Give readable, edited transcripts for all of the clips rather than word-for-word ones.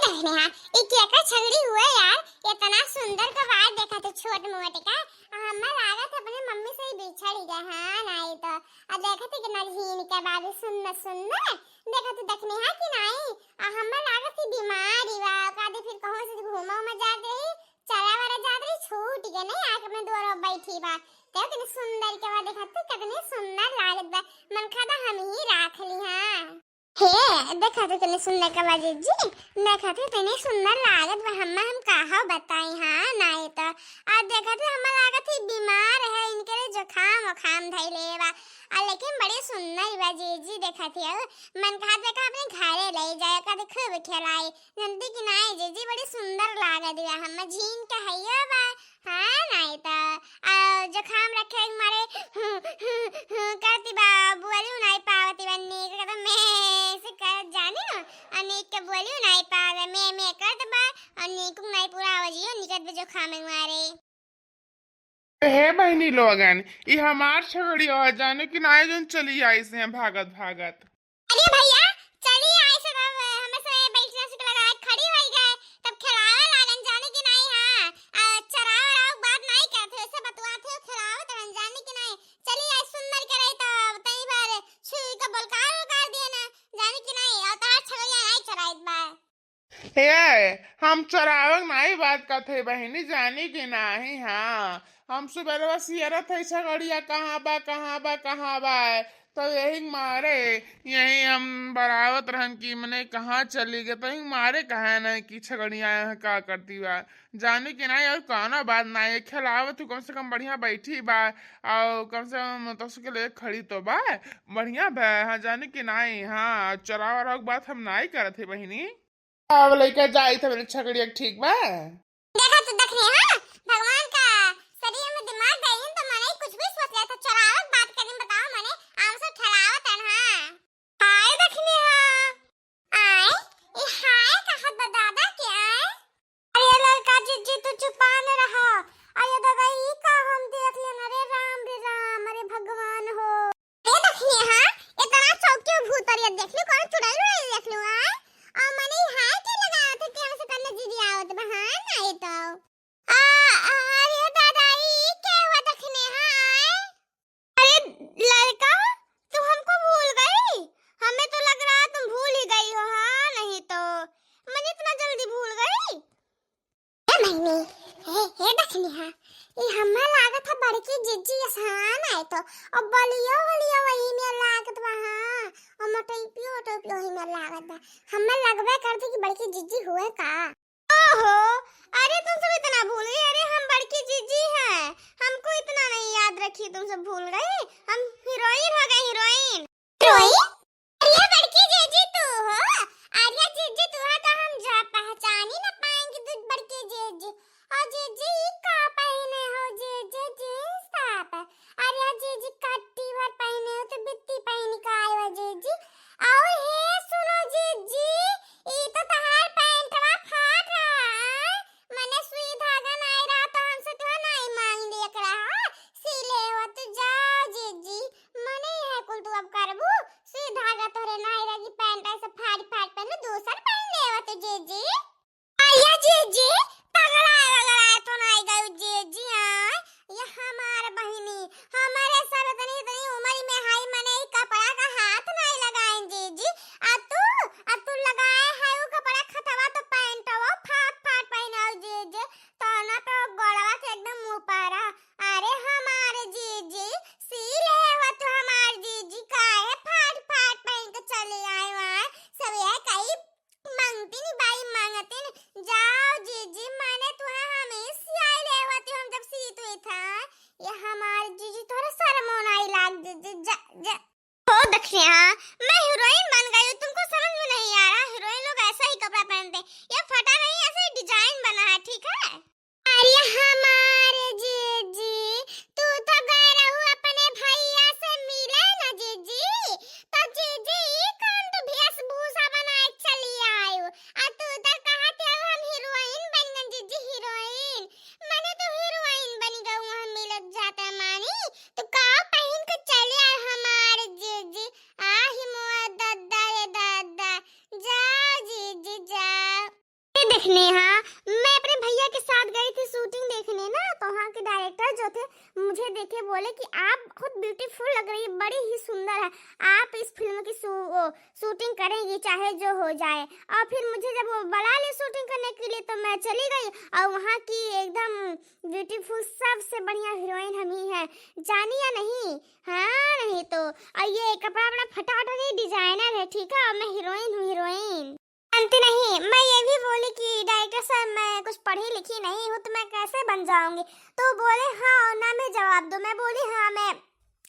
नेहा इके का छगड़ी हुआ यार। इतना सुंदर कबाड़ देखा तो छोट मोट का हम्मा लागत अपने मम्मी से ही बिछड़ गया। हां नहीं तो देखा थे कि नरहीन का बाबू सुन्न सुन्न देखा तो देखने हा कि नहीं हम्मा लागत थी बीमारी वा कादे फिर कहां से घूमा में जा गई चला वाला जा रही छूट गए नहीं आके में दोरो बैठी बा तो कितनी सुंदर के बा देखा तो कितनी सुंदर लागत बा मन खादा हम ही राख ली। हां हे देखा तो कितनी सुंदर का बाजी जी देखा तो कितनी सुंदर लागत बा हम कहा बताई। हां नहीं तो आज देखा तो हम लागत थी बीमार है इनके लिए जुकाम वखाम धइले बा लेकिन बड़ी सुंदर बाजी जी देखा थी मन कहा देखा अपने घरे ले जाए का देखो खिलाई जनती कि नहीं जी जी बड़ी सुंदर लागत बा हम झीन के हैया बा। हां नहीं तो जुकाम रखे मारे करती बा बोलियो नहीं पावती बन्नी का मैं से कर जाने ना अनेक के बोलियो नहीं पावे मैं कर दबा अनेक नहीं पूरा आवाजियो निकट बे जुकाम मारे हे बहनी लोगन ये हमार छगड़ी आ जाने कि नाय जोन चली आई से भागत भागत। अरे भैया चलिए आई से हम से बैठने से लगा खड़ी हो गए तब खिलावे लागन जाने कि नहीं। हां चराव राव बात नहीं करते ऐसे बतवाते हो खिलावे तो जाने कि नहीं चलिए आई सुंदर करे तो तई बार छुई का बलकार कर दिए ना जाने कि नहीं और तार छगड़िया नहीं चराइत बा हे हम चरावक नहीं बात करते बहनी जानी कि नहीं। हाँ हम सुबह सियरत है छगड़िया कहाँ बा तो यही मारे यही हम बरावत रहन की मने कहाँ चली गए तो यही मारे कहा न कि छगड़िया का करती बा जाने कि नहीं और कहना बात नहीं खिलावत तू कम से कम बढ़िया बैठी बा और कम से कम तो उसके लिए खड़ी तो बा बढ़िया बा। हाँ जाने कि नहीं हाँ चराव वराव बात हम नहीं करते बहनी अब लेके जाई थे मेरे छगड़िया ठीक बा देखा तो देखने। हां भगवान का शरीर में दिमाग गई तो मने कुछ भी सोच लिया था चरावत बात करने बताओ मने आम से ठहरावत है। हां हाय देखने। हां आए ये हाय कहा दादा क्या है अरे लड़का जी तू चुपा न रहा अरे दादा ये का हम देख लेना रे राम अरे भगवान हो ये देखने। हां इतना चौकी भूतरिया देख लो कौन चुड़ैल देख लो। हां और मने हाय के लगा थे कि हमसे करने दीदी आवत बा। हां नहीं तो अरे दादा ये क्या हुआ देखने। हां अरे लड़का तुम हमको भूल गई हमें तो लग रहा तुम भूल ही गई हो। हां नहीं तो मैंने इतना जल्दी भूल गई ए महीने हे देखने। हां ये हमें लागत था बड़की जिज्जी आसान है तो अब बलियो वही में लागत बा। हां और मोटोपियो ही में लागत बा हमें लगबे करती कि बड़की जिज्जी हुए का। ओहो अरे तुम सब इतना भूल गए अरे हम बड़की जीजी हैं हमको इतना नहीं याद रखी तुम सब भूल गए हम हीरोइन हो गए हीरोइन अरे बड़की जीजी तू हो अरे जीजी तू है तो हम जा पहचान ही ना पाएंगे तू बड़की जीजी और जीजी का पहने हो जीजी जींस टॉप अरे जीजी कट्टी भर पहने हो तो बित्ती पहन के आए हो जीजी आओ हे सुनो जीजी ये तो तहार पैंटवा फाट रहा मने सुई धागा नहीं रहा तो हमसे तो नहीं मांग लिया करा सिले हो तो जाओ जीजी मने है कुल तू अब करबू सुई धागा तोरे नहीं रही पैंट ऐसे फाड़ पहन दूसर पहन ले हो तो जीजी आया जीजी पगला तो नहीं गई जीजी। हां ये हमार बहिनी हमारे सर इतनी उम्र में हाई मने कपड़ा का हाथ नहीं लगाएं जीजी आ तू लगाए है वो कपड़ा खतवा तो पैंटवा फाट पहनाओ जीजी तो ना तो गोड़वा के एकदम मुंह पारा अरे हमारे जीजी सीले हो तो हमार जीजी काहे फाट पहन के चले आए वहां सब ये कई मांगती नहीं बाई मांगती नहीं जाओ जीजी मैंने तुम्हें हमेशा आई ले होती हम जब सीत हुई था ये हमारी जीजी थोड़ा शर्म आई लाग जीजी जा हो देखिए। देखने हाँ, मैं अपने भैया के साथ गई थी शूटिंग देखने ना, तो वहाँ के डायरेक्टर जो थे मुझे देखे बोले कि आप बहुत ब्यूटीफुल लग रही है, बड़ी ही सुंदर है, आप इस फिल्म की शूटिंग करेंगी चाहे जो हो जाए। और फिर मुझे जब वो बुला ले शूटिंग करने के लिए तो मैं चली गई, और वहाँ की एकदम ब्यूटीफुल सबसे बढ़िया हीरोइन हम ही है, जानी या नहीं? हाँ नहीं तो, और ये कपड़ा बड़ा फटाफट नहीं, डिजाइनर है ठीक है, और मैं हीरोइन हूँ, हीरोइन जानती नहीं। मैं ये भी बोली कि डायरेक्टर साहब मैं कुछ पढ़ी लिखी नहीं हूँ तो मैं कैसे बन जाऊंगी, तो बोले हाँ ना में जवाब दो। मैं बोली हाँ मैं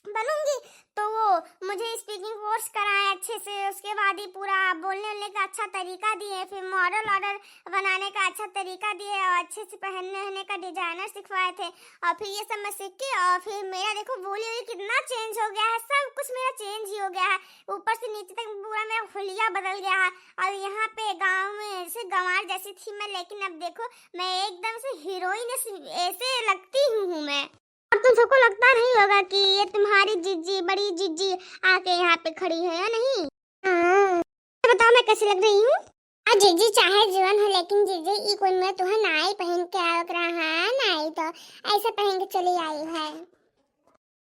बनूंगी, तो वो मुझे स्पीकिंग कोर्स कराए अच्छे से, उसके बाद ही पूरा बोलने का अच्छा तरीका दिए, फिर मॉडल ऑर्डर बनाने का अच्छा तरीका दिए, और अच्छे से पहनने का डिजाइनर सिखवाए थे, और फिर ये सब मैं सीख के, और फिर मेरा देखो बोली हुई कितना चेंज हो गया है, सब कुछ मेरा चेंज ही हो गया है, ऊपर से नीचे तक पूरा मेरा हुलिया बदल गया है। और यहाँ पे गाँव में ऐसे गंवार जैसी थी मैं, लेकिन अब देखो मैं एकदम से हीरोइन ऐसे लगती हूँ मैं। अब तुम सबको लगता नहीं होगा कि ये तुम्हारी जीजी, बड़ी जीजी आके यहाँ पे खड़ी है या नहीं? हाँ बताओ मैं कैसी लग रही हूँ? जीजी चाहे जीवन हो, लेकिन जीजी ई कोई में तुम्हें नाई पहन के आओ रहा है, नाई तो ऐसे पहन के चली आई है।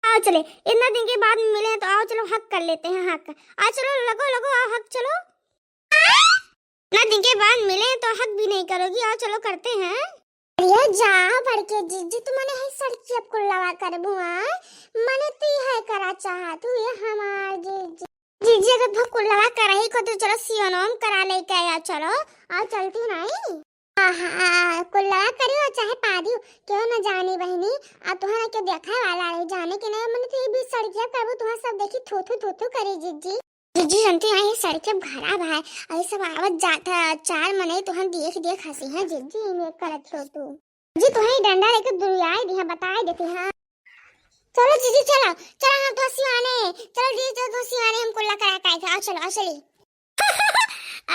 आओ चले, इतना दिन के बाद मिले तो आओ चलो हक कर लेते हैं, हक आओ चलो, लगो लगो आओ हक चलो। इतना दिन के बाद मिले तो हक भी नहीं करोगी, आओ चलो करते हैं। अरे जाओ बड़के जीजी, तुमने है सड़की अब कुल्लावा कर बुआ, मने तू है करा चाहा तू ये हमार जीजी। जीजी अगर बहुत कुल्लावा कर रही को तो चलो सियोनोम करा ले के आया, चलो आ चलती नहीं। हाँ कुल्लावा करियो चाहे पादियो, क्यों न जानी बहनी, अब तुम्हारा क्यों देखा वाला रही जाने के नहीं, मने तो ये भी सड़किया करबो तुम्हारा सब देखी थोथू थोथू करे जीजी। जीजी जानती है ये सड़क खराब है, और सब आवत जाता चार मने तो हम देख हंसी है जीजी में करत हो तू जी, तुम्हें डंडा लेकर दुरियाई दी है, बताए देती है। चलो जीजी चलो चलो हम तो सिवाने, चलो जीजी तो सिवाने हम कुल्ला करा के आए थे, आओ चलो चली।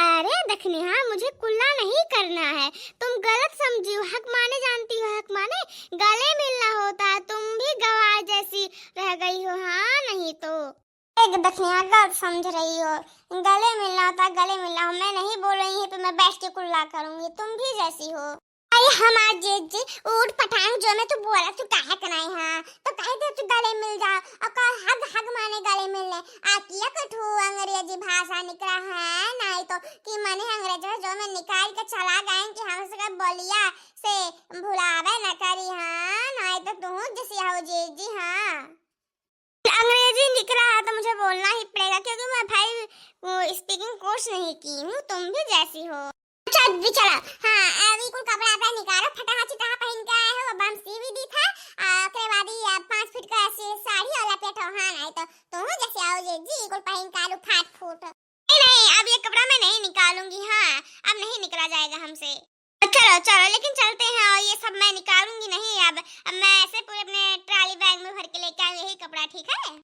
अरे दखनी हाँ, मुझे कुल्ला नहीं करना है, तुम गलत समझी हो, हक माने जानती हो, हक माने गले मिलना होता है, तुम भी गवार जैसी रह गई हो। हाँ नहीं तो एक दखनिया गलत समझ रही हो, गले मिलना होता गले मिलना हो, मैं नहीं बोल रही हूँ तो मैं बैठ के कुल्ला करूंगी, तुम भी जैसी हो। अरे हमार जीजी ऊट पठान जो मैं तो बोला तू काहे कनाई हाँ, तो काहे दे तू गले मिल जा, और का हग हग माने गले मिलने आकिया कठू अंग्रेजी भाषा निकला है, नहीं तो कि माने अंग्रेजी जो मैं निकाल के चला गए कि हम सका बोलिया से भुलावे न करी। हाँ नहीं तो तू जैसी हो जीजी। हाँ अंग्रेजी निकला है तो मुझे बोलना ही पड़ेगा, क्योंकि मैं भाई स्पीकिंग कोर्स नहीं की हूँ, तुम भी जैसी हो। चल भी चला हाँ, अभी को कपड़ा अपना निकालो, फटाहा चिटाहा पहन के आए हो, बम सीवी दी था, के बाद ही 5 फीट का ऐसी साड़ी और लपेटो। हाँ नहीं तो तुम जैसे आओ जी को पहन के आलू फाट फूट। नहीं अब ये कपड़ा मैं नहीं निकालूंगी, हाँ अब नहीं निकला जाएगा हमसे। चलो चलो लेकिन चलते हैं, और ये सब मैं निकालूंगी नहीं, अब मैं ऐसे पूरे अपने ट्रॉली बैग में भर के लेके आऊँ यही कपड़ा, ठीक है।